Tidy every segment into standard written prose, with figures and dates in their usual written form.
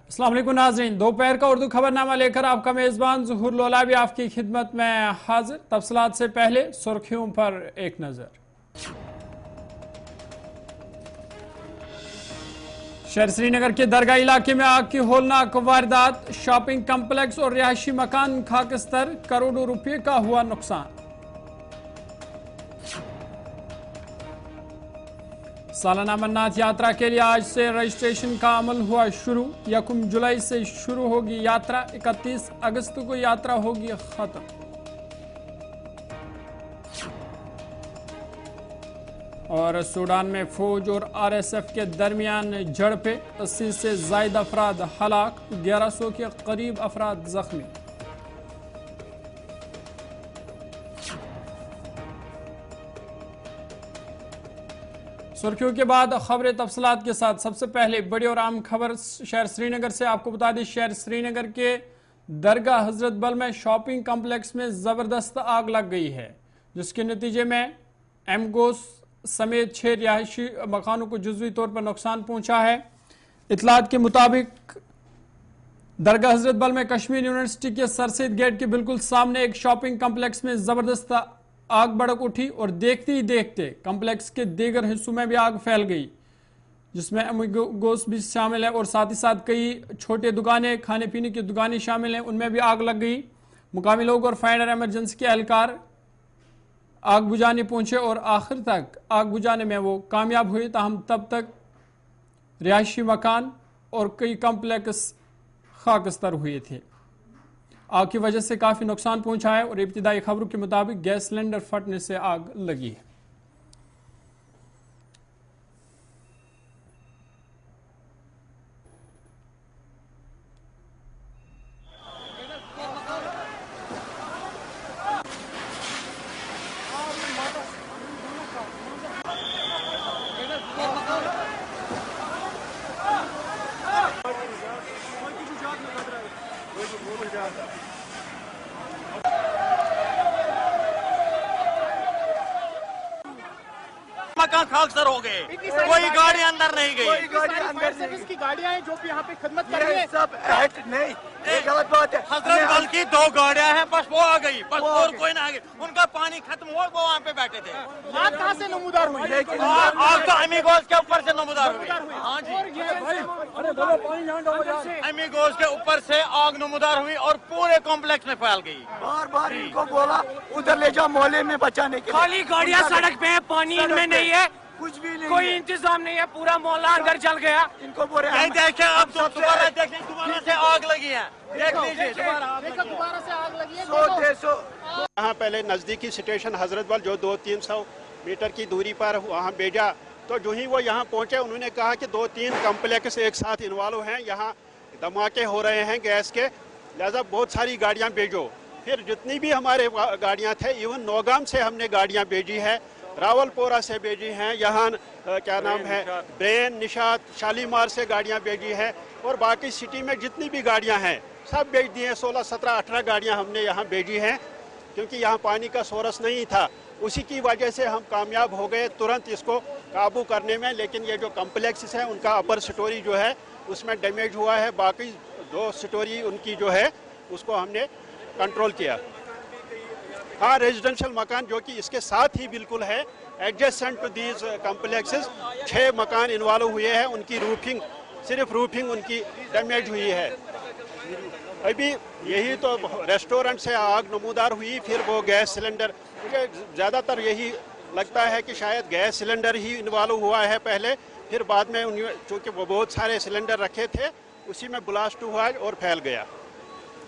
अस्सलाम वालेकुम नाज़रीन, दोपहर का उर्दू खबरनामा लेकर आपका मेज़बान ज़ुहूर लोला भी आपकी खिदमत में हाजिर। तफसीलात से पहले सुर्खियों पर एक नज़र। शहर श्रीनगर के दरगाह इलाके में आग की होलनाक वारदात, शॉपिंग कम्प्लेक्स और रिहायशी मकान खाकस्तर, करोड़ों रुपये का हुआ नुकसान। सालाना अमरनाथ यात्रा के लिए आज से रजिस्ट्रेशन का अमल हुआ शुरू। 1 जुलाई से शुरू होगी यात्रा, 31 अगस्त को यात्रा होगी खत्म। और सूडान में फौज और RSF के दरमियान झड़पें, 80 से ज्यादा अफराद हलाक, 1100 के करीब अफराद जख्मी। सुर्खियों के बाद खबरें तफसीलात के साथ। सबसे पहले बड़ी और आम खबर शहर श्रीनगर से। आपको बता दें, शहर श्रीनगर के दरगाह हजरत बल में शॉपिंग कम्प्लेक्स में ज़बरदस्त आग लग गई है, जिसके नतीजे में एमगोस समेत 6 रिहायशी मकानों को जुज़वी तौर पर नुकसान पहुंचा है। इतलात के मुताबिक दरगाह हजरत बल में कश्मीर यूनिवर्सिटी के सरसैद गेट के बिल्कुल सामने एक शॉपिंग कम्प्लेक्स में ज़बरदस्त आग भड़क उठी और देखते ही देखते कम्प्लेक्स के दीगर हिस्सों में भी आग फैल गई, जिसमें एमगोस भी शामिल है और साथ ही साथ कई छोटे दुकानें, खाने पीने की दुकानें शामिल हैं, उनमें भी आग लग गई। मुकामी लोग और फायर एमरजेंसी के एहलकार आग बुझाने पहुंचे और आखिर तक आग बुझाने में वो कामयाब हुए, ताहम तब तक रिहायशी मकान और कई कम्प्लेक्स खाकस्तर हुए थे। आग की वजह से काफी नुकसान पहुंचा है और इब्तिदाई खबरों के मुताबिक गैस सिलेंडर फटने से आग लगी है। मकान खाकसर हो गए, कोई गाड़ी अंदर नहीं गई। की गाड़ियां हैं जो भी यहाँ पे खिदमत कर रही है, सब नहीं, ये गलत बात है। हजरत बल की 2 गाड़ियां हैं, बस वो आ गई, बस और कोई ना आ गई। उनका पानी खत्म हुआ, वो वहाँ पे बैठे थे। आग कहाँ से नमूदार हुई? आग तो एमीगोस के ऊपर से नमूदार हुई। हाँ जी, एमीगोस के ऊपर से आग नमूदार हुई और पूरे कॉम्प्लेक्स में फैल गई। बार बार इनको बोला उधर ले जाओ मोहल्ले में बचाने के लिए। खाली गाड़ियां सड़क पे है, पानी इनमें नहीं है, कुछ भी नहीं, कोई इंतजाम नहीं है, पूरा मोहल्ला अंदर चल गया। इनको बोल रहे नहीं देखे, अब दोबारा देखें, दोबारा से आग लगी है, देख लीजिए दोबारा से आग लगी है। 100-150 यहाँ पहले नज़दीकी स्टेशन हजरत बल जो 200-300 मीटर की दूरी पर वहाँ भेजा, तो जो ही वो यहाँ पहुँचे उन्होंने कहा कि 2-3 कम्प्लेक्स एक साथ इन्वॉल्व हैं, यहाँ धमाके हो रहे हैं गैस के, लिहाजा बहुत सारी गाड़ियाँ भेजो। फिर जितनी भी हमारे गाड़ियाँ थे, इवन नौगाम से हमने गाड़ियाँ भेजी है, रावलपोरा से भेजी हैं, यहाँ क्या नाम है ब्रेन, निशात, शालीमार से गाड़ियाँ भेजी हैं और बाकी सिटी में जितनी भी गाड़ियाँ हैं सब भेज दी हैं। 16, 17, 18 गाड़ियाँ हमने यहाँ भेजी हैं, क्योंकि यहाँ पानी का सोर्स नहीं था। उसी की वजह से हम कामयाब हो गए तुरंत इसको काबू करने में। लेकिन ये जो कम्प्लेक्स हैं उनका अपर स्टोरी जो है उसमें डैमेज हुआ है, बाकी 2 स्टोरी उनकी जो है उसको हमने कंट्रोल किया। हाँ, रेजिडेंशियल मकान जो कि इसके साथ ही बिल्कुल है, एडजेसेंट टू दीज कम्प्लेक्सेस 6 मकान इन्वॉल्व हुए हैं, उनकी रूफिंग, सिर्फ रूफिंग उनकी डैमेज हुई है। अभी यही तो रेस्टोरेंट से आग नमूदार हुई, फिर वो गैस सिलेंडर, मुझे ज़्यादातर यही लगता है कि शायद गैस सिलेंडर ही इन्वॉल्व हुआ है पहले, फिर बाद में चूँकि वो बहुत सारे सिलेंडर रखे थे उसी में ब्लास्ट हुआ और फैल गया।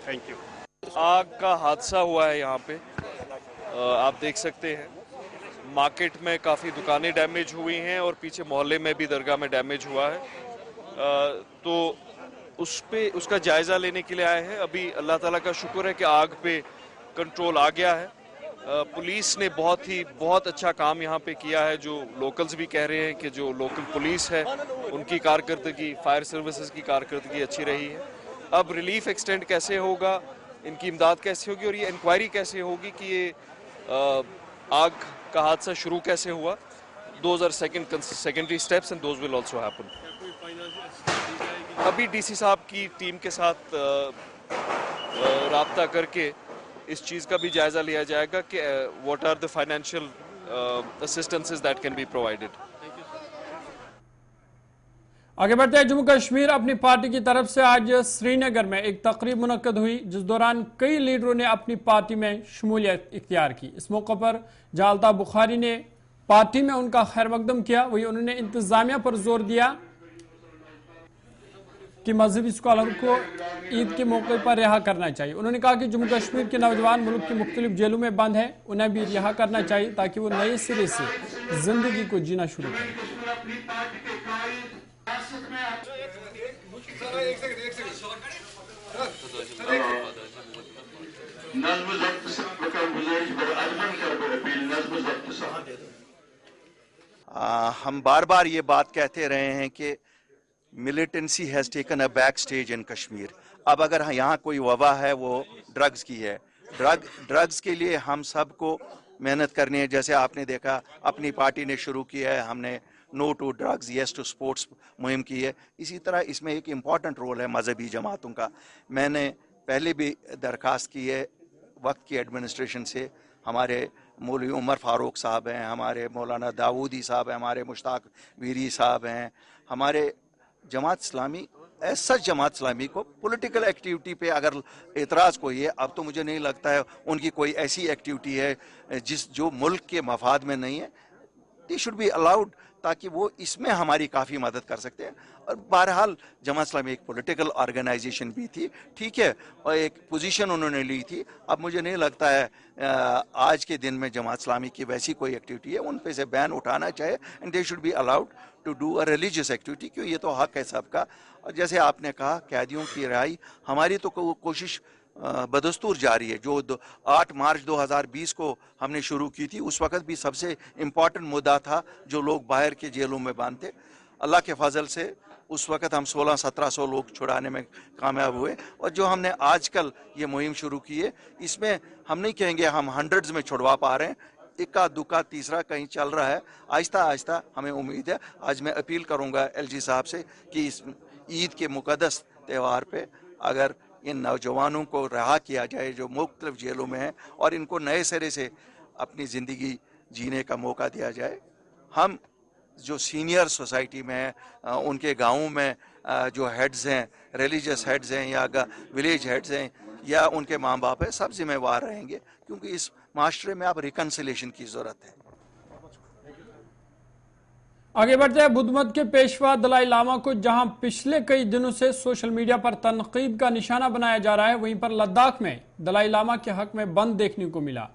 Thank you. आग का हादसा हुआ है यहाँ पे, आप देख सकते हैं मार्केट में काफ़ी दुकानें डैमेज हुई हैं और पीछे मोहल्ले में भी दरगाह में डैमेज हुआ है। तो उसका जायज़ा लेने के लिए आए हैं। अभी अल्लाह ताला का शुक्र है कि आग पे कंट्रोल आ गया है। पुलिस ने बहुत अच्छा काम यहाँ पे किया है। जो लोकल्स भी कह रहे हैं कि जो लोकल पुलिस है उनकी कारकर्दगी, फायर सर्विसेज की कारकर्दगी अच्छी रही है। अब रिलीफ एक्सटेंड कैसे होगा, इनकी इमदाद कैसे होगी और ये इंक्वायरी कैसे होगी कि ये आग का हादसा शुरू कैसे हुआ, those are secondary steps and those will also happen. अभी डीसी साहब की टीम के साथ राब्ता करके इस चीज़ का भी जायज़ा लिया जाएगा कि what are the financial assistances that can be provided. आगे बढ़ते हैं। जम्मू कश्मीर अपनी पार्टी की तरफ से आज श्रीनगर में एक तकरीब मुनक्कद हुई, जिस दौरान कई लीडरों ने अपनी पार्टी में शमूलियत इख्तियार की। इस मौके पर जालता बुखारी ने पार्टी में उनका खैर मकदम किया, वही उन्होंने इंतजामिया पर जोर दिया कि मजहबी स्कॉलर को ईद के मौके पर रिहा करना चाहिए। उन्होंने कहा कि जम्मू कश्मीर के नौजवान मुल्क की मुख्तलिफ जेलों में बंद हैं, उन्हें भी रिहा करना चाहिए ताकि वो नए सिरे से जिंदगी को जीना शुरू करें। हम बार बार ये बात कहते रहे हैं कि militancy has taken a back stage in Kashmir. अब अगर यहाँ कोई वबा है वो ड्रग्स की है। ड्रग्स के लिए हम सबको मेहनत करनी है। जैसे आपने देखा अपनी पार्टी ने शुरू किया है, हमने no to drugs yes to sports मुहिम की है। इसी तरह इसमें एक इम्पॉर्टेंट रोल है मजहबी जमातों का। मैंने पहले भी दरख्वास्त की है वक्त की एडमिनिस्ट्रेशन से। हमारे मौलवी उमर फारूक साहब हैं, हमारे मौलाना दाऊदी साहब हैं, हमारे मुश्ताक वीरी साहब हैं, हमारे जमात इस्लामी ऐसा जमात इस्लामी को पॉलिटिकल एक्टिविटी पे अगर एतराज़ कोई है, अब तो मुझे नहीं लगता है उनकी कोई ऐसी एक्टिविटी है जो मुल्क के मफाद में नहीं है। दे शुड बी अलाउड, ताकि वो इसमें हमारी काफ़ी मदद कर सकते हैं। और बहरहाल जमात इस्लामी एक पॉलिटिकल ऑर्गेनाइजेशन भी थी, ठीक है, और एक पोजीशन उन्होंने ली थी। अब मुझे नहीं लगता है आज के दिन में जमात इस्लामी की वैसी कोई एक्टिविटी है, उन पे से बैन उठाना चाहिए and they should be allowed to do a religious activity, क्यों ये तो हक है सबका। और जैसे आपने कहा कैदियों की रिहाई, हमारी तो कोशिश बदस्तूर जारी है। जो 8 मार्च 2020 को हमने शुरू की थी, उस वक्त भी सबसे इम्पॉर्टेंट मुद्दा था जो लोग बाहर के जेलों में बंद थे। अल्लाह के फजल से उस वक्त हम 1600-1700 लोग छुड़ाने में कामयाब हुए। और जो हमने आजकल ये मुहिम शुरू की है, इसमें हम नहीं कहेंगे हम हंड्रेड्स में छुड़वा पा रहे हैं, इक्का दुक्का तीसरा कहीं चल रहा है। आहिस्ता आहिस्ता हमें उम्मीद है। आज मैं अपील करूंगा एलजी साहब से कि इस ईद के मुकद्दस त्यौहार पे अगर इन नौजवानों को रहा किया जाए जो मुख्तलिफ जेलों में हैं, और इनको नए सिरे से अपनी ज़िंदगी जीने का मौका दिया जाए। हम जो सीनियर सोसाइटी में हैं, उनके गाँवों में जो हेड्स हैं, रिलीजियस हेड्स हैं या विलेज हेड्स हैं या उनके माँ बाप हैं, सब जिम्मेवार रहेंगे, क्योंकि इस माशरे में अब रिकन्सिलेशन की ज़रूरत है। आगे बढ़ते हैं। बुद्ध मत के पेशवा दलाई लामा को जहां पिछले कई दिनों से सोशल मीडिया पर तनकीद का निशाना बनाया जा रहा है, वहीं पर लद्दाख में दलाई लामा के हक में बंद देखने को मिला,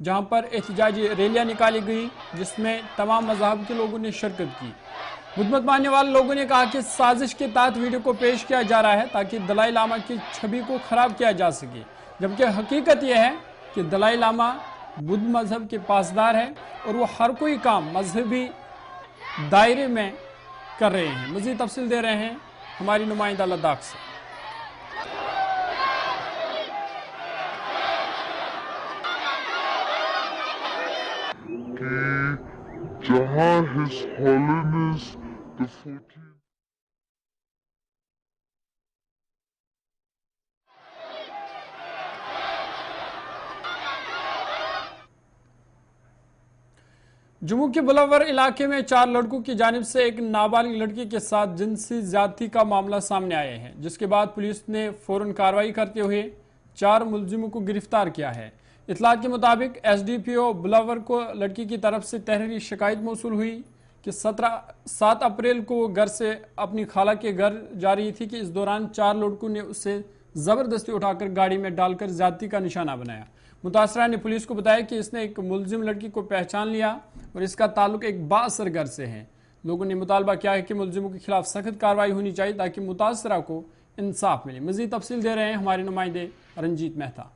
जहां पर एहतजाजी रैलियां निकाली गई जिसमें तमाम मज़हब के लोगों ने शिरकत की। बुद्ध मत मानने वाले लोगों ने कहा कि साजिश के तहत वीडियो को पेश किया जा रहा है ताकि दलाई लामा की छवि को खराब किया जा सके, जबकि हकीकत यह है कि दलाई लामा बुद्ध मजहब के पासदार है और वो हर कोई काम मजहबी दायरे में कर रहे हैं। मज़ीद तफसील दे रहे हैं हमारी नुमाइंदा लद्दाख से। जहां His Holiness the 14th Jammu के बुलवर इलाके में 4 लड़कों की जानिब से एक नाबालिग लड़की के साथ जिनसी ज्यादती का मामला सामने आया है, जिसके बाद पुलिस ने फौरन कार्रवाई करते हुए 4 मुलजिमों को गिरफ्तार किया है। इतलात के मुताबिक एसडीपीओ बुलवर को लड़की की तरफ से तहरीरी शिकायत मौसूल हुई कि 7 अप्रैल को वो घर से अपनी खाला के घर जा रही थी कि इस दौरान 4 लड़कों ने उससे ज़बरदस्ती उठाकर गाड़ी में डालकर ज्यादती का निशाना बनाया। मुतासरा ने पुलिस को बताया कि इसने एक मुलजिम लड़की को पहचान लिया और इसका ताल्लुक एक बाअसर घर से है। लोगों ने मुतालबा किया है कि मुलजिमों के खिलाफ सख्त कार्रवाई होनी चाहिए ताकि मुतासरा को इंसाफ मिले। मज़ीद तफसील दे रहे हैं हमारे नुमाइंदे रंजीत मेहता।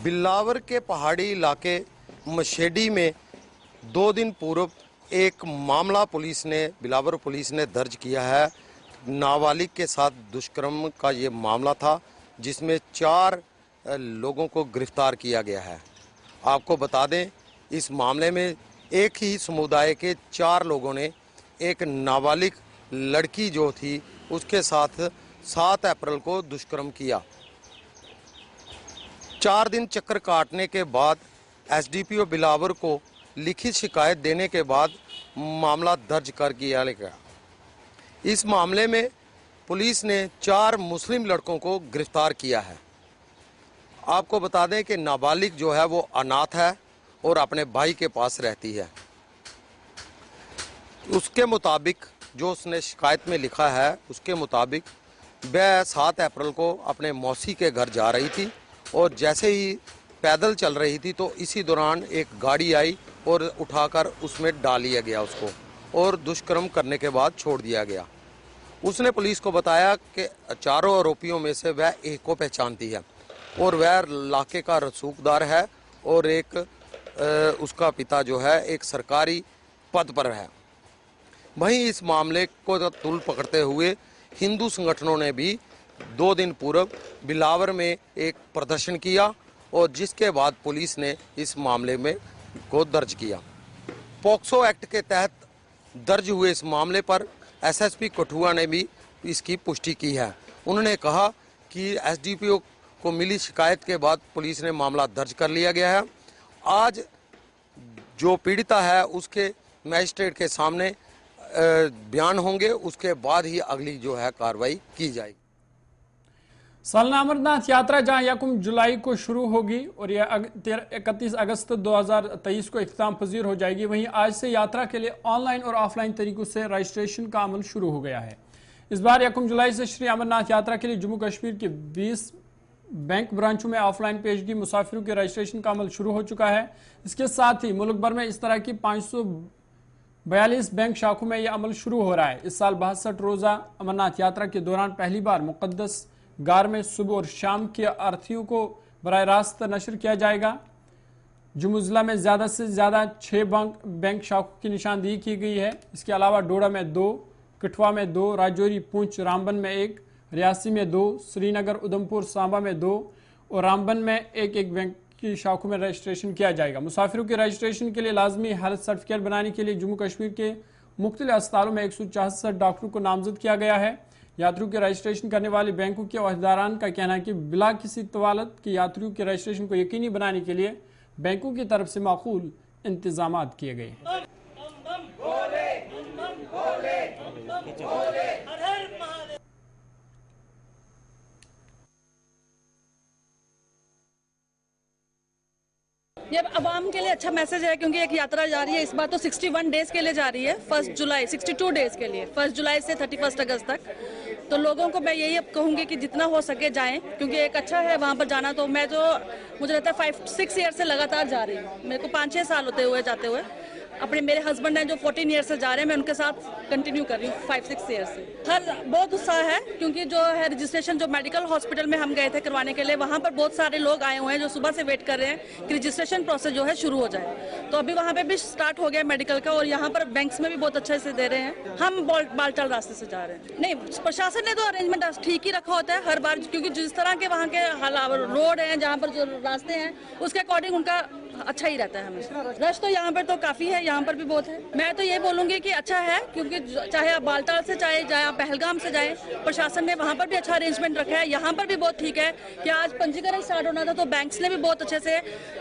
बिलावर के पहाड़ी इलाके मशेडी में 2 दिन पूर्व एक मामला बिलावर पुलिस ने दर्ज किया है। नाबालिग के साथ दुष्कर्म का ये मामला था, जिसमें 4 लोगों को गिरफ्तार किया गया है। आपको बता दें, इस मामले में एक ही समुदाय के 4 लोगों ने एक नाबालिग लड़की जो थी उसके साथ 7 अप्रैल को दुष्कर्म किया। 4 दिन चक्कर काटने के बाद एसडीपीओ बिलावर को लिखित शिकायत देने के बाद मामला दर्ज कर किया गया। इस मामले में पुलिस ने 4 मुस्लिम लड़कों को गिरफ्तार किया है। आपको बता दें कि नाबालिग जो है वो अनाथ है और अपने भाई के पास रहती है। उसके मुताबिक जो उसने शिकायत में लिखा है उसके मुताबिक वह 7 अप्रैल को अपने मौसी के घर जा रही थी और जैसे ही पैदल चल रही थी तो इसी दौरान एक गाड़ी आई और उठाकर उसमें डाल लिया गया उसको और दुष्कर्म करने के बाद छोड़ दिया गया। उसने पुलिस को बताया कि 4 आरोपियों में से वह एक को पहचानती है और वह इलाके का रसूखदार है और एक उसका पिता जो है एक सरकारी पद पर है। वहीं इस मामले को तुल पकड़ते हुए हिंदू संगठनों ने भी 2 दिन पूर्व बिलावर में एक प्रदर्शन किया और जिसके बाद पुलिस ने इस मामले में को दर्ज किया। पॉक्सो एक्ट के तहत दर्ज हुए इस मामले पर एसएसपी कठुआ ने भी इसकी पुष्टि की है। उन्होंने कहा कि एसडीपीओ को मिली शिकायत के बाद पुलिस ने मामला दर्ज कर लिया गया है। आज जो पीड़िता है उसके मजिस्ट्रेट के सामने बयान होंगे, उसके बाद ही अगली जो है कार्रवाई की जाएगी। सालाना अमरनाथ यात्रा जहां 1 जुलाई को शुरू होगी और यह 31 अगस्त 2023 को इख्तिताम पजीर हो जाएगी, वहीं आज से यात्रा के लिए ऑनलाइन और ऑफलाइन तरीकों से रजिस्ट्रेशन का अमल शुरू हो गया है। इस बार 1 जुलाई से श्री अमरनाथ यात्रा के लिए जम्मू कश्मीर के 20 बैंक ब्रांचों में ऑफलाइन पेशगी मुसाफिरों के रजिस्ट्रेशन का अमल शुरू हो चुका है। इसके साथ ही मुल्क भर में इस तरह की 542 बैंक शाखों में यह अमल शुरू हो रहा है। इस साल 62 रोजा अमरनाथ यात्रा के दौरान पहली बार मुकद्दस गार में सुबह और शाम की आरतियों को बराह रास्त नशर किया जाएगा। जम्मू जिला में ज्यादा से ज्यादा 6 बैंक शाखों की निशानदेही की गई है। इसके अलावा डोडा में 2, कठुआ में 2, राजौरी, पुंछ, रामबन में 1, रियासी में 2, श्रीनगर, उधमपुर, सांबा में 2 और रामबन में एक बैंक की शाखों में रजिस्ट्रेशन किया जाएगा। मुसाफिरों के रजिस्ट्रेशन के लिए लाजमी हेल्थ सर्टिफिकेट बनाने के लिए जम्मू कश्मीर के मुख्तलिफ अस्पतालों में 166 डॉक्टरों को नामजद किया गया है। यात्रियों के रजिस्ट्रेशन करने वाले बैंकों के अहदेदारान का कहना है कि बिला किसी तवालत के यात्रियों के रजिस्ट्रेशन को यकीनी बनाने के लिए बैंकों की तरफ से माकूल इंतजाम किए गए हैं। ये अवाम के लिए अच्छा मैसेज है क्योंकि एक यात्रा जा रही है। इस बार तो 61 डेज के लिए जा रही है। 1 जुलाई 62 डेज के लिए 1 जुलाई से 31 अगस्त तक। तो लोगों को मैं यही अब कहूँगी कि जितना हो सके जाएं क्योंकि एक अच्छा है वहाँ पर जाना। तो मैं जो मुझे लगता है 5-6 ईयर से लगातार जा रही हूँ। मेरे को 5-6 साल होते हुए जाते हुए। मेरे हस्बैंड हैं जो 14 ईयर से जा रहे हैं, मैं उनके साथ कंटिन्यू कर रही हूँ 5-6 ईयर से। बहुत उत्साह है क्योंकि जो है रजिस्ट्रेशन जो मेडिकल हॉस्पिटल में हम गए थे करवाने के लिए, वहाँ पर बहुत सारे लोग आए हुए हैं जो सुबह से वेट कर रहे हैं कि रजिस्ट्रेशन प्रोसेस जो है शुरू हो जाए। तो अभी वहाँ पे भी स्टार्ट हो गया मेडिकल का और यहाँ पर बैंक्स में भी बहुत अच्छे से दे रहे हैं। हम बालटाल रास्ते से जा रहे हैं। नहीं, प्रशासन ने तो अरेंजमेंट ठीक ही रखा होता है हर बार क्योंकि जिस तरह के वहाँ के रोड हैं, जहाँ पर जो रास्ते हैं उसके अकॉर्डिंग उनका अच्छा ही रहता है हमेशा। रश तो यहाँ पर तो काफी है, यहाँ पर भी बहुत है। मैं तो ये बोलूंगी कि अच्छा है क्योंकि चाहे आप बालटाल से चाहे आप पहलगाम से जाएं, प्रशासन ने वहाँ पर भी अच्छा अरेंजमेंट रखा है। यहाँ पर भी बहुत ठीक है कि आज पंजीकरण स्टार्ट होना था तो बैंक्स ने भी बहुत अच्छे से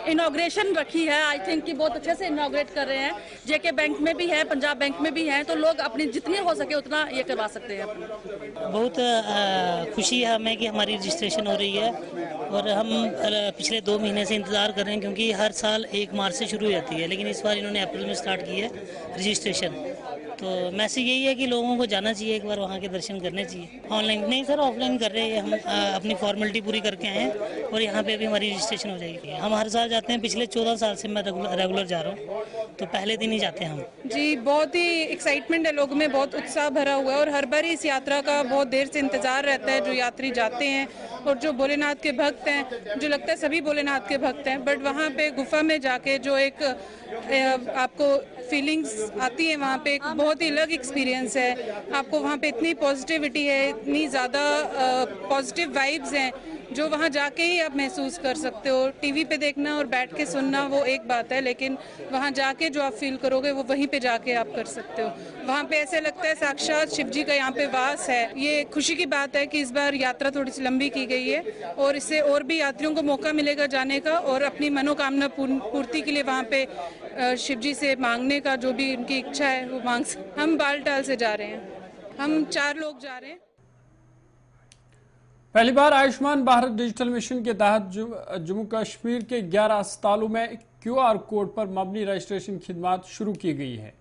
इनॉग्रेशन रखी है। आई थिंक कि बहुत अच्छे से इनॉग्रेट कर रहे हैं। जेके बैंक में भी है, पंजाब बैंक में भी है, तो लोग अपनी जितनी हो सके उतना ये करवा सकते हैं। बहुत खुशी है हमें कि हमारी रजिस्ट्रेशन हो रही है और हम पिछले 2 महीने से इंतजार कर रहे हैं क्योंकि हर साल 1 मार्च से शुरू हो जाती है, लेकिन इस बार इन्होंने अप्रैल में स्टार्ट की है रजिस्ट्रेशन। तो मैसेज यही है कि लोगों को जाना चाहिए, एक बार वहाँ के दर्शन करने चाहिए। ऑनलाइन नहीं सर, ऑफलाइन कर रहे हैं। हम अपनी फॉर्मेलिटी पूरी करके आए हैं और यहाँ पे अभी हमारी रजिस्ट्रेशन हो जाएगी। हम हर साल जाते हैं, पिछले 14 साल से मैं रेगुलर जा रहा हूँ, तो पहले दिन ही जाते हैं हम। जी, बहुत ही एक्साइटमेंट है लोगों में, बहुत उत्साह भरा हुआ है और हर बार इस यात्रा का बहुत देर से इंतजार रहता है। जो यात्री जाते हैं और जो भोलेनाथ के भक्त हैं, जो लगता है सभी भोलेनाथ के भक्त हैं, बट वहाँ पे गुफा में जाके जो एक आपको फीलिंग्स आती है, वहाँ पे एक बहुत ही अलग एक्सपीरियंस है। आपको वहाँ पे इतनी पॉजिटिविटी है, इतनी ज़्यादा पॉजिटिव वाइब्स हैं जो वहाँ जाके ही आप महसूस कर सकते हो। टीवी पे देखना और बैठ के सुनना वो एक बात है, लेकिन वहाँ जाके जो आप फील करोगे वो वहीं पे जाके आप कर सकते हो। वहाँ पे ऐसे लगता है साक्षात शिव जी का यहाँ पे वास है। ये खुशी की बात है कि इस बार यात्रा थोड़ी सी लंबी की गई है और इससे और भी यात्रियों को मौका मिलेगा जाने का और अपनी मनोकामना पूर्ति के लिए वहाँ पे शिव जी से मांगने का, जो भी उनकी इच्छा है वो मांग। हम बालटाल से जा रहे हैं, हम 4 लोग जा रहे हैं। पहली बार आयुष्मान भारत डिजिटल मिशन के तहत जम्मू कश्मीर के 11 अस्पतालों में QR कोड पर मबनी रजिस्ट्रेशन खिदमात शुरू की गई है,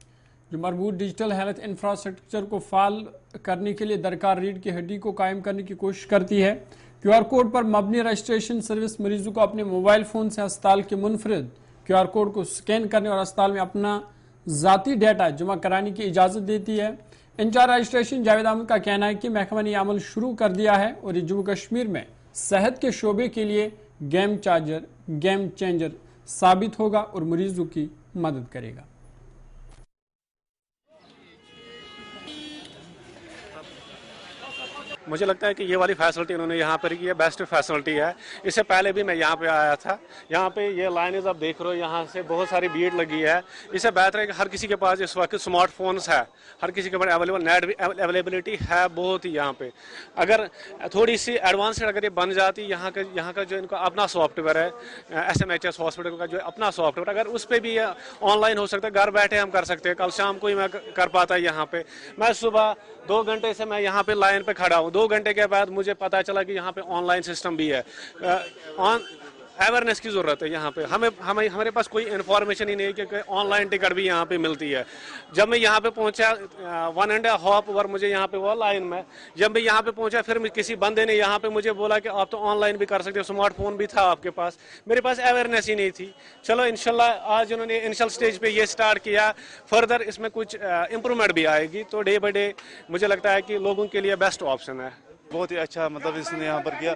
जो मरबूत डिजिटल हेल्थ इंफ्रास्ट्रक्चर को फाल करने के लिए दरकार रीढ़ की हड्डी को कायम करने की कोशिश करती है। QR कोड पर मबनी रजिस्ट्रेशन सर्विस मरीजों को अपने मोबाइल फोन से अस्पताल के मुनफरिद QR कोड को स्कैन करने और अस्पताल में अपना ज़ाती डेटा जमा कराने की इजाज़त देती है। इंचार्ज रजिस्ट्रेशन जावेद अहमद का कहना है कि महकमा ने अमल शुरू कर दिया है और ये जम्मू कश्मीर में सेहत के शोबे के लिए गेम चेंजर साबित होगा और मरीजों की मदद करेगा। मुझे लगता है कि ये वाली फैसिलिटी उन्होंने यहाँ पर की है, बेस्ट फैसिलिटी है। इससे पहले भी मैं यहाँ पे आया था। यहाँ पे ये लाइनें आप देख रहे हो, यहाँ से बहुत सारी भीड़ लगी है। इससे बेहतर है कि हर किसी के पास इस वक्त स्मार्टफोन्स है, हर किसी के पास अवेलेबल नेट अवेलेबिलिटी है बहुत ही। यहाँ पे अगर थोड़ी सी एडवांस्ड अगर ये बन जाती, यहाँ का जो इनका अपना सॉफ्टवेयर है, SMHS हॉस्पिटल का जो अपना सॉफ्टवेयर, अगर उस पर भी ऑनलाइन हो सकता है, घर बैठे हम कर सकते हैं। कल शाम को ही मैं कर पाता यहाँ पे। मैं सुबह 2 घंटे से मैं यहाँ पे लाइन पे खड़ा हूँ। 2 घंटे के बाद मुझे पता चला कि यहाँ पे ऑनलाइन सिस्टम भी है। अवेयरनेस की जरूरत है यहाँ पे। हमारे पास कोई इन्फॉर्मेशन ही नहीं है कि ऑनलाइन टिकट भी यहाँ पे मिलती है। जब मैं यहाँ पे पहुँचा 1.5 आवर मुझे यहाँ पे वो लाइन में, जब मैं यहाँ पे पहुँचा फिर किसी बंदे ने यहाँ पे मुझे बोला कि आप तो ऑनलाइन भी कर सकते हो, स्मार्टफोन भी था आपके पास। मेरे पास अवेयरनेस ही नहीं थी। चलो इंशाल्लाह आज उन्होंने इनिशियल स्टेज पे ये स्टार्ट किया, फर्दर इसमें कुछ इम्प्रूवमेंट भी आएगी, तो डे बाई डे मुझे लगता है कि लोगों के लिए बेस्ट ऑप्शन है। बहुत ही अच्छा मतलब इसने यहाँ पर किया।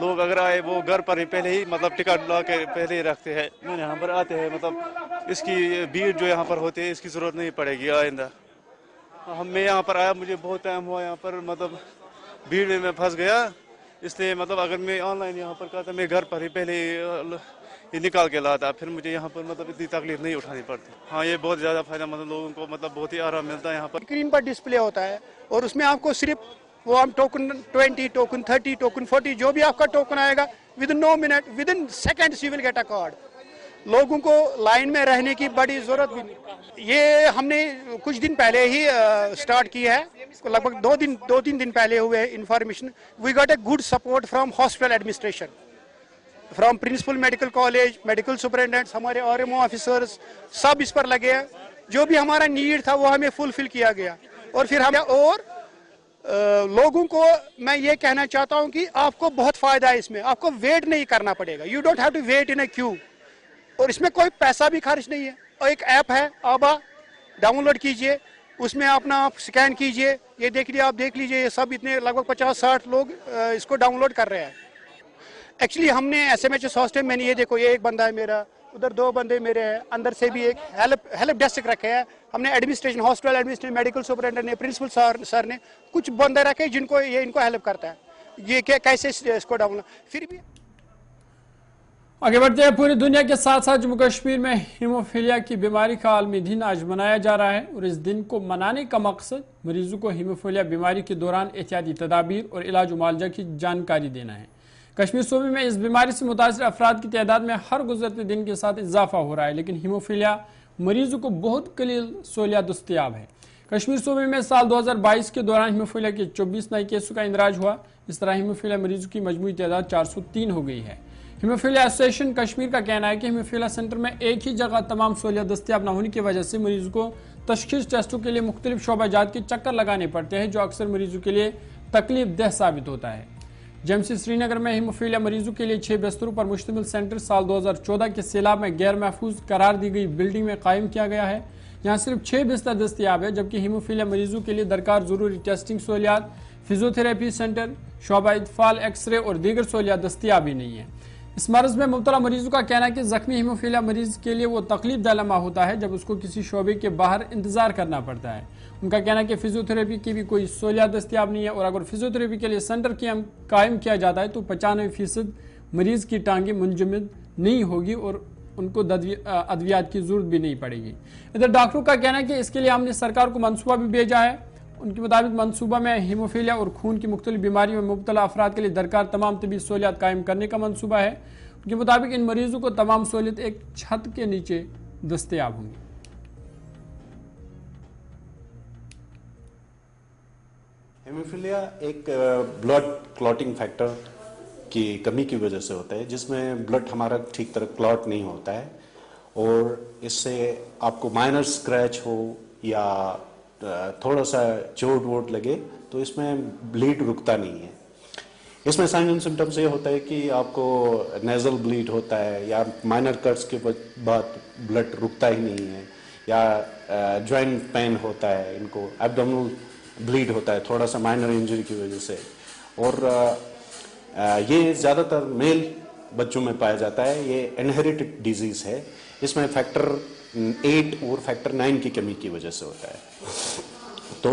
लोग अगर आए वो घर पर ही पहले ही मतलब टिकट ला के पहले ही रखते हैं। यहाँ पर आते हैं, मतलब इसकी भीड़ जो यहाँ पर होती है इसकी ज़रूरत नहीं पड़ेगी आइंदा। मैं यहाँ पर आया, मुझे बहुत टाइम हुआ यहाँ पर, मतलब भीड़ में मैं फंस गया। इसलिए मतलब अगर मैं ऑनलाइन यहाँ पर करता, मैं घर पर ही पहले ये निकाल के लाता, फिर मुझे यहाँ पर मतलब इतनी तकलीफ नहीं उठानी पड़ती। हाँ, ये बहुत ज़्यादा फायदा, मतलब लोगों को मतलब बहुत ही आराम मिलता है यहाँ पर। स्क्रीन पर डिस्प्ले होता है और उसमें आपको सिर्फ वो हम टोकन 20, टोकन 30, टोकन 40 जो भी आपका टोकन आएगा with in seconds you will get a card. लोगों को लाइन में रहने की बड़ी जरूरत भी नहीं। ये हमने कुछ दिन पहले ही स्टार्ट की है, लगभग 2-3 दिन पहले हुए information. We got a good support from hospital administration, from principal medical college, medical superintendents, हमारे RMO ऑफिसर्स सब इस पर लगे हैं। जो भी हमारा नीड था वो हमें फुलफिल किया गया। और फिर हम और लोगों को मैं ये कहना चाहता हूं कि आपको बहुत फायदा है इसमें। आपको वेट नहीं करना पड़ेगा, you don't have to wait in a queue. और इसमें कोई पैसा भी खर्च नहीं है। और एक ऐप है आबा, डाउनलोड कीजिए, उसमें अपना आप स्कैन कीजिए। ये आप देख लीजिए, ये सब इतने लगभग 50-60 लोग इसको डाउनलोड कर रहे हैं। एक्चुअली हमने SMHS हॉस्टल में, ये देखो, ये एक बंदा है मेरा, उधर 2 बंदे मेरे हैं, अंदर से भी एक हेल्प डेस्क रखे हैं हमने। Administration, hospital administration, medical superintendent ने, प्रिंसिपल सर ने कुछ बंदे रखे जिनको इनको हेल्प करता है। ये कैसे इसको डाउनलोड। फिर भी आगे बढ़ते हैं। पूरी दुनिया के साथ साथ जम्मू कश्मीर में हीमोफीलिया की बीमारी का आलमी दिन आज मनाया जा रहा है और इस दिन को मनाने का मकसद मरीजों को हीमोफीलिया बीमारी के दौरान एहतियाती तदाबीर और इलाज मुआवजा की जानकारी देना है। कश्मीर सूबे में इस बीमारी से मुतासर अफराद की तादाद में हर गुजरते दिन के साथ इजाफा हो रहा है, लेकिन हीमोफीलिया मरीजों को बहुत कलील सहूलियात दस्तयाब है। कश्मीर सूबे में साल 2022 के दौरान हीमोफीलिया के 24 नए केसों का इंदराज हुआ। इस तरह हीमोफीलिया मरीजों की मजमूई तादाद 403 हो गई है। हीमोफीलिया एसोसिएशन कश्मीर का कहना है कि हीमोफीलिया सेंटर में एक ही जगह तमाम सहूलियत दस्तयाब न होने की वजह से मरीजों को तशखीस टेस्टों के लिए मुख्तलिफ शोबाजात के चक्कर लगाने पड़ते हैं, जो अक्सर मरीजों के लिए तकलीफ देह साबित होता है। जेएमसी श्रीनगर में हीमोफीलिया मरीजों के लिए 6 बिस्तरों पर मुश्तमिल सेंटर साल 2014 के सैलाब में गैर महफूज करार दी गई बिल्डिंग में कायम किया गया है। यहाँ सिर्फ 6 बिस्तर दस्तयाब है, जबकि हीमोफीलिया मरीजों के लिए दरकार जरूरी टेस्टिंग सहूलियात, फिजियोथेरेपी सेंटर, शोबा इत्फाल, एक्सरे और दीगर सहूलियात दस्तयाब ही नहीं है। इस मर्ज में मुब्तला मरीजों का कहना है कि जख्मी हीमोफीलिया मरीज के लिए वो तकलीफ दह लम्हा होता है जब उसको किसी शोबे के बाहर इंतजार करना पड़ता है। उनका कहना है कि फिजियोथेरेपी की भी कोई सहूलियात दस्तयाब नहीं है और अगर फिजियोथेरेपी के लिए सेंटर कायम किया जाता है तो 95% मरीज की टांगें मुंजमद नहीं होगी और उनको अद्वियात की जरूरत भी नहीं पड़ेगी। इधर डॉक्टरों का कहना है कि इसके लिए हमने सरकार को मंसूबा भी भेजा है। उनके मुताबिक मंसूबा में हीमोफीलिया और खून की मुख्तलिफ बीमारियों में मुब्तला अफराद के लिए दरकार तमाम तबी सहूलियात कायम करने का मंसूबा है। उनके मुताबिक इन मरीजों को तमाम सहूलियत एक छत के नीचे दस्तयाब होंगी। हेमोफीलिया एक ब्लड क्लॉटिंग फैक्टर की कमी की वजह से होता है, जिसमें ब्लड हमारा ठीक तरह क्लॉट नहीं होता है और इससे आपको माइनर स्क्रैच हो या थोड़ा सा चोट वोट लगे तो इसमें ब्लीड रुकता नहीं है। इसमें साइन एंड सिम्टम्स ये होता है कि आपको नेजल ब्लीड होता है या माइनर कट्स के बाद ब्लड रुकता ही नहीं है या जॉइंट पेन होता है, इनको एब्डोमिनल ब्लीड होता है थोड़ा सा माइनर इंजरी की वजह से। और ये ज़्यादातर मेल बच्चों में पाया जाता है। ये इनहेरिटेड डिजीज़ है। इसमें फैक्टर 8 और फैक्टर 9 की कमी की वजह से होता है। तो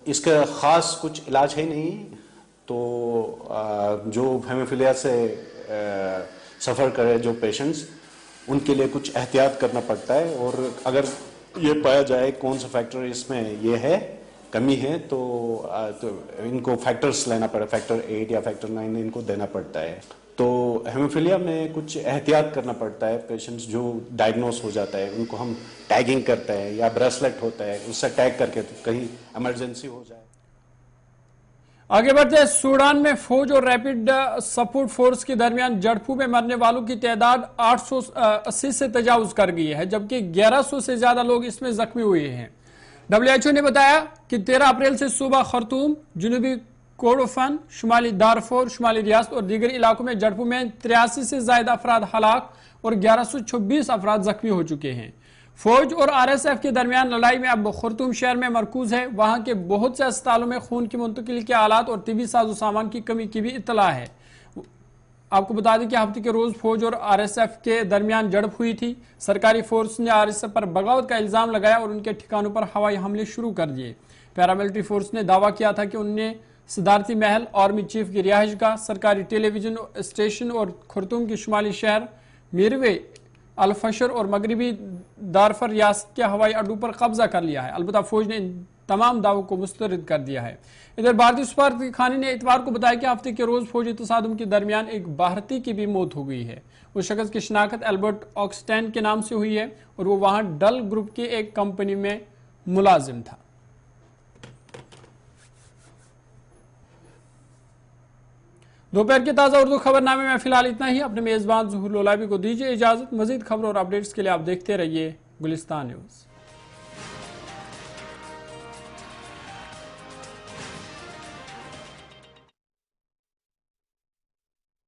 इसका ख़ास कुछ इलाज है नहीं। तो जो हेमोफीलिया से सफ़र करे जो पेशेंट्स, उनके लिए कुछ एहतियात करना पड़ता है। और अगर ये पाया जाए कौन सा फैक्टर इसमें ये है कमी है तो इनको फैक्टर्स लेना पड़े, फैक्टर 8 या फैक्टर 9 इनको देना पड़ता है। तो हेमोफीलिया में कुछ एहतियात करना पड़ता है। पेशेंट्स जो डायग्नोस हो जाता है उनको हम टैगिंग करते हैं या ब्रेसलेट होता है उससे टैग करके तो कहीं इमरजेंसी हो जाए। आगे बढ़ते हैं। सूडान में फौज और रैपिड सपोर्ट फोर्स के दरमियान झड़पों में मरने वालों की तादाद 880 से तजावुज कर गई है, जबकि 1100 से ज्यादा लोग इसमें जख्मी हुए हैं। WHO ने बताया कि 13 अप्रैल से सूबा खर्तूम, जुनूबी कोर्डोफान, शुमाली दारफोर, शुमाली रियासत और दीगर इलाकों में झड़पों में 83 से ज्यादा अफराद हलाक और 1126 अफराद जख्मी हो चुके हैं। फौज और RSF के दरमियान लड़ाई में अब खर्तूम शहर में मरकूज है। वहां के बहुत से अस्पतालों में खून की मुंतकिली के आलात और तिबी साजो सामान की कमी की भी इत्तला है। आपको बता दें कि हफ्ते के रोज फौज और RSF के दरमियान झड़प हुई थी। सरकारी फोर्स ने RSF पर बगावत का इल्जाम लगाया और उनके ठिकानों पर हवाई हमले शुरू कर दिए। पैरामिलिट्री फोर्स ने दावा किया था कि उनने सदारती महल, आर्मी चीफ की रिहाइशगाह, सरकारी टेलीविजन स्टेशन और खर्तूम के शुमाली शहर मिरवे, अलफशर और मगरबी दारफर रियासत के हवाई अड्डों पर कब्जा कर लिया है। अलबत्ता फौज ने इन तमाम दावों को मुस्तरद कर दिया है। इधर भारतीय सफारती खाने ने इतवार को बताया कि हफ्ते के रोज फौजी तसादुम के दरमियान एक भारतीय की भी मौत हो गई है। उस शख्स की शिनाख्त एल्बर्ट ऑक्सटैन के नाम से हुई है और वो वहां डल ग्रुप की एक कंपनी में मुलाजिम था। दोपहर के ताजा उर्दू खबरनामे में फिलहाल इतना ही। अपने मेजबान ज़ुहूर लोलाबी को दीजिए इजाजत। मजीद खबरों और अपडेट्स के लिए आप देखते रहिए गुलिस्तान न्यूज।